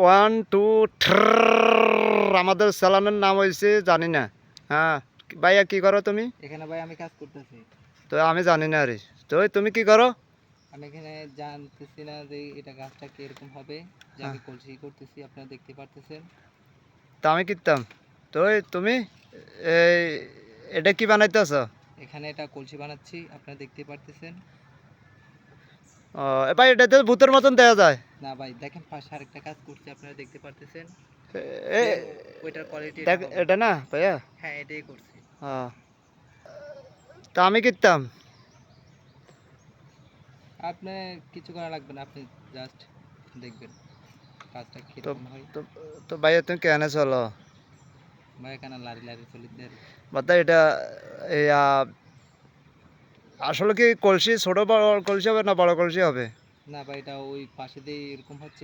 One two আমাদের স্যালনের নাম হয়েছে জানি না। হ্যাঁ ভাইয়া কি করো তুমি? এখানে ভাই আমি কাজ করতেছি। তো আমি জানি না রে। তো তুমি কি করো? আমি এখানে জানতেছি না যে এটা কাজটা কিরকম হবে, যে হ্যাঁ, আমি কলসি করতেছি, আপনারা দেখতে পারতেছেন। তা আমি কিনতাম। তো তুমি এই এটা কি বানাইতেছ? এখানে এটা কলসি বানাচ্ছি, আপনারা দেখতে পারতেছেন। ও ভাই এটা তো ভূতের মতন দেওয়া যায়। না ভাই দেখেন, পাশে আরেকটা কাজ করছি, আপনারা দেখতে পারতেছেন। এ সেম ওইটার কোয়ালিটি এটা দেখ হবে। এটা না ভাইয়া। হ্যাঁ, এটাই করছি। হ্যাঁ, তা আমি কিনতাম। আপনি কিছু করা লাগবে না, আপনি জাস্ট দেখবেন কাজটা তো কিরকম হয়। তো তো ভাইয়া তুমি কেন চলো? ভাই এখানে লারি লারি চলিতে আর বাদা এটা ইয়া আসলে কি কলসি ছোট বড় কলসি হবে না বড় কলসি হবে? না ভাই, এটা ওই পাশে দিয়ে এরকম হচ্ছে,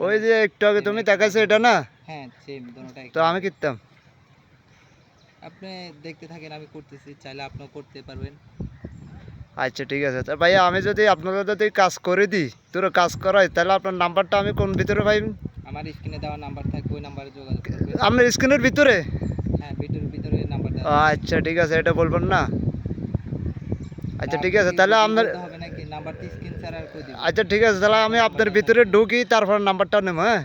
ওই এখানে যে একটু আগে সেম তুমি একই কাজ দেখাইছো এটা হবে। না? হ্যাঁ, সেম দোনোটা তো একই আমি হবে। কিনতাম। আপনি দেখতে থাকেন, আমি করতেছি, চাইলে আপনিও করতে পারবেন। আচ্ছা ঠিক আছে। তা ভাইয়া আমি যদি আপনারা যদি কাজ করে দিই, তোর কাজ করাই, তাহলে আপনার নাম্বারটা আমি কোন ভিতরে পাই? আমার স্ক্রিনে দেওয়া নাম্বার থাকবে, ওই নাম্বারে যোগাযোগ করবেন। আপনার স্ক্রিনের ভিতরে? হ্যাঁ, ভিডিওর ভিতরে নাম্বার দেওয়া থাকবে। আচ্ছা ঠিক আছে, এটা বলবেন না? না, আচ্ছা ঠিক আপনি আছে কি তাহলে যদি আপনার। বলতে হবে নাকি? নাম্বারটি স্ক্রিন ছাড়া আর কই দিব। আচ্ছা ঠিক আছে তাহলে আমি আপনার ভিতরে ঢুকি তারপর নাম্বারটা নেব। হ্যাঁ।